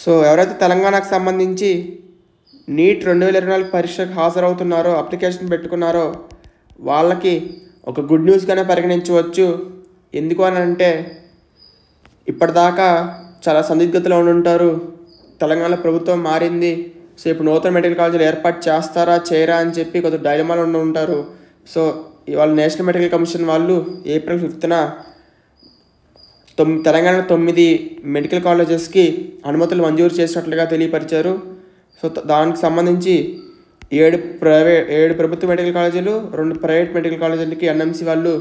So ఎవరైతే తెలంగాణకు సంబంధించి నీట్ 2024 పరీక్షకు హాజరవుతున్నారో, అప్లికేషన్ పెట్టుకున్నారో వాళ్ళకి ఒక గుడ్ న్యూస్గానే పరిగణించవచ్చు. ఎందుకు అని అంటే ఇప్పటిదాకా చాలా సందిగ్ధతలో ఉంటారు. తెలంగాణ ప్రభుత్వం మారింది, సో ఇప్పుడు నూతన మెడికల్ కాలేజీలు ఏర్పాటు చేస్తారా చేయరా అని చెప్పి కొంత డైలమాలో ఉంటారు. సో ఇవాళ నేషనల్ మెడికల్ కమిషన్ వాళ్ళు ఏప్రిల్ 5న తెలంగాణ 9 మెడికల్ కాలేజెస్కి అనుమతులు మంజూరు చేసినట్లుగా తెలియపరిచారు. సో దానికి సంబంధించి 7 ప్రభుత్వ మెడికల్ కాలేజీలు, 2 ప్రైవేట్ మెడికల్ కాలేజీలకి ఎన్ఎంసీ వాళ్ళు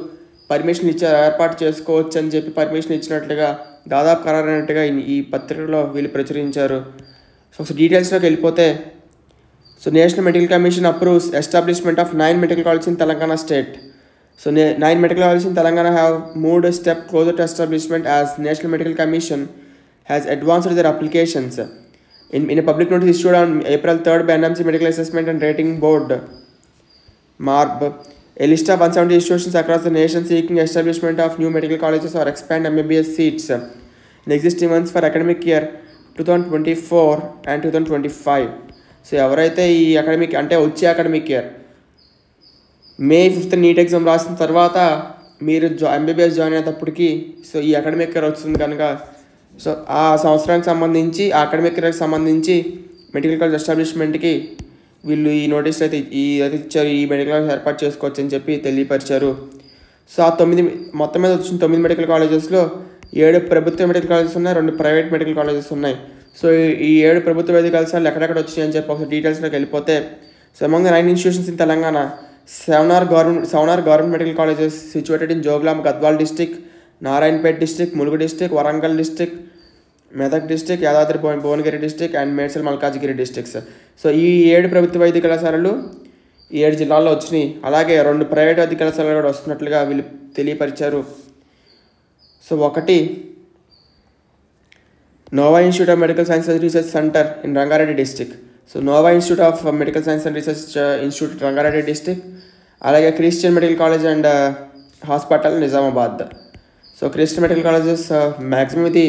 పర్మిషన్ ఇచ్చారు, ఏర్పాటు చేసుకోవచ్చు అని చెప్పి పర్మిషన్ ఇచ్చినట్లుగా దాదాపు ఖరారైనట్టుగా ఈ పత్రికలో వీళ్ళు ప్రచురించారు. సో డీటెయిల్స్లోకి వెళ్ళిపోతే, so national medical commission approves establishment of 9 medical colleges in Telangana state. So 9 medical colleges in Telangana have moved a step closer to establishment as National Medical Commission has advanced their applications. In a public notice issued on April 3rd by NMC Medical Assessment and Rating Board, MARB, a list of 170 institutions across the nation seeking establishment of new medical colleges or expand MBBS seats in existing ones for academic year 2024 and 2025. So ఎవరైతే ఈ academic అంటే వచ్చే academic year May 5th NEET exam రాసిన తర్వాత మీరు MBBS join అయ్యేటప్పటికి so ఈ academic year వస్తుంది కనుక సో ఆ సంవత్సరానికి సంబంధించి ఆ అకాడమిక్ ఇయర్కి సంబంధించి మెడికల్ కాలేజ్ ఎస్టాబ్లిష్మెంట్కి వీళ్ళు ఈ నోటీస్ అయితే ఇచ్చారు. ఈ మెడికల్ కాలేజ్ ఏర్పాటు చేసుకోవచ్చు అని చెప్పి తెలియపరిచారు. సో ఆ మొత్తం మీద వచ్చిన 9 మెడికల్ కాలేజెస్లో 7 ప్రభుత్వ మెడికల్ కాలేజెస్ ఉన్నాయి, 2 ప్రైవేట్ మెడికల్ కాలేజెస్ ఉన్నాయి. సో ఈ 7 ప్రభుత్వ మెడికల్ కాలేజెస్ ఎక్కడెక్కడ వచ్చినాయి అని చెప్పి ఒక డీటెయిల్స్లోకి వెళ్ళిపోతే, so among the 9 institutions in Telangana, 7 are government medical colleges situated in Joglam, Gadwal district, Narayanpet district, Mulugu district, Warangal district, Medak district, Yadadri Bhuvanagiri district and Medsal Malkajgiri districts. So ఈ 7 ప్రభుత్వ వైద్య కళాశాలలు ఈ 7 జిల్లాల్లో వచ్చినాయి. అలాగే 2 ప్రైవేట్ వైద్య కళాశాలలు కూడా వస్తున్నట్లుగా వీళ్ళు తెలియపరిచారు. సో ఒకటి Nova institute of medical science and research centre in Rangareddy district. So Nova institute of medical science and research institute Rangareddy district, అలాగే Christian medical college and hospital Nizamabad. So Christian medical colleges maximum ఇది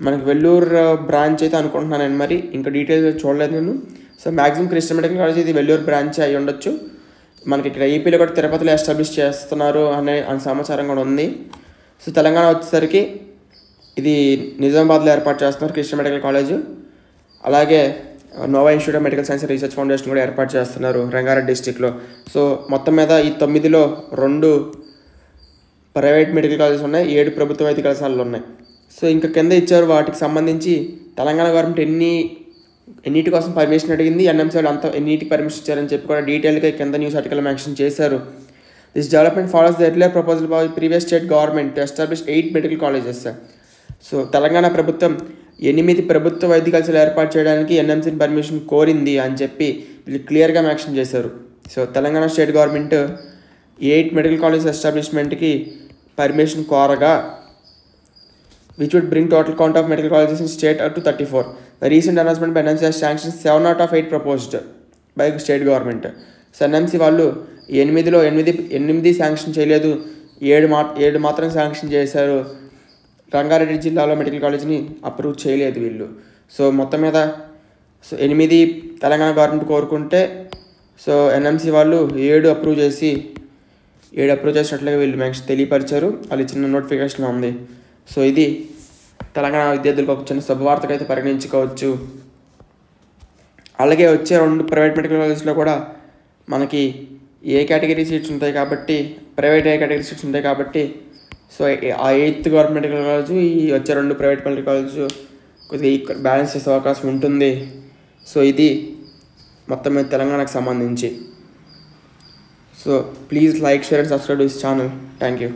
మనకి Vellore branch అయితే అనుకుంటున్నాను నేను, మరి ఇంకా details చూడలేదు నేను. So maximum Christian medical college ఇది వెల్లూరు బ్రాంచ్ అయి ఉండొచ్చు. మనకి ఇక్కడ ఏపీలో కూడా తిరుపతిలో ఎస్టాబ్లిష్ చేస్తున్నారు అనే సమాచారం కూడా ఉంది. సో తెలంగాణ వచ్చేసరికి ఇది నిజామాబాద్లో ఏర్పాటు చేస్తున్నారు క్రిస్టియన్ మెడికల్ కాలేజ్. అలాగే Nova institute of medical science and research foundation కూడా ఏర్పాటు చేస్తున్నారు రంగారెడ్డి డిస్ట్రిక్ట్లో. సో మొత్తం మీద ఈ 9లో 2 ప్రైవేట్ మెడికల్ కాలేజెస్ ఉన్నాయి, 7 ప్రభుత్వ వైద్య కళాశాలలు ఉన్నాయి. సో ఇంకా కింద ఇచ్చారు వాటికి సంబంధించి తెలంగాణ గవర్నమెంట్ ఎన్నిటి కోసం పర్మిషన్ అడిగింది, ఎన్ఎంసీ వాళ్ళు అంతా ఎన్నిటికి పర్మిషన్ ఇచ్చారని చెప్పి కూడా డీటెయిల్గా కింద న్యూస్ ఆర్టికల్ మెన్షన్ చేశారు. This development follows the earlier proposal by previous state government to establish 8 medical colleges. So Telangana ప్రభుత్వం 8 ప్రభుత్వ వైద్య కళాశాలలు ఏర్పాటు చేయడానికి ఎన్ఎంసీని పర్మిషన్ కోరింది అని చెప్పి వీళ్ళు క్లియర్గా మెన్షన్ చేశారు. So Telangana state government 8 medical college ఎస్టాబ్లిష్మెంట్కి పర్మిషన్ కోరగా, which would bring total count of medical colleges in state up to 34. The recent announcement by NMC has sanctioned 7 out of 8 proposed by state government. So NMC వాళ్ళు 8లో 8 sanction చేయలేదు, 7 మాత్రం sanction చేశారు. రంగారెడ్డి జిల్లాలో medical కాలేజ్ని approve చేయలేదు వీళ్ళు. So మొత్తం మీద 8 తెలంగాణ గవర్నమెంట్ కోరుకుంటే సో ఎన్ఎంసీ వాళ్ళు 7 అప్రూవ్ చేసినట్లుగా వీళ్ళు తెలియపరిచారు. వాళ్ళు చిన్న నోటిఫికేషన్ ఉంది. సో ఇది తెలంగాణ విద్యార్థులకు ఒక చిన్న శుభవార్తగా అయితే పరిగణించుకోవచ్చు. అలాగే వచ్చే 2 ప్రైవేట్ మెడికల్ కాలేజ్లో కూడా మనకి ఏ కేటగిరీ సీట్స్ ఉంటాయి కాబట్టి, ప్రైవేట్ ఏ కేటగిరీ సీట్స్ ఉంటాయి కాబట్టి, సో ఆ 8th గవర్నమెంట్ మెడికల్ కాలేజ్ ఈ వచ్చే 2 ప్రైవేట్ మెడికల్ కాలేజ్ కొద్దిగా బ్యాలెన్స్ చేసే అవకాశం ఉంటుంది. సో ఇది మొత్తం మీద తెలంగాణకు సంబంధించి. So please like, share and subscribe to this channel. Thank you.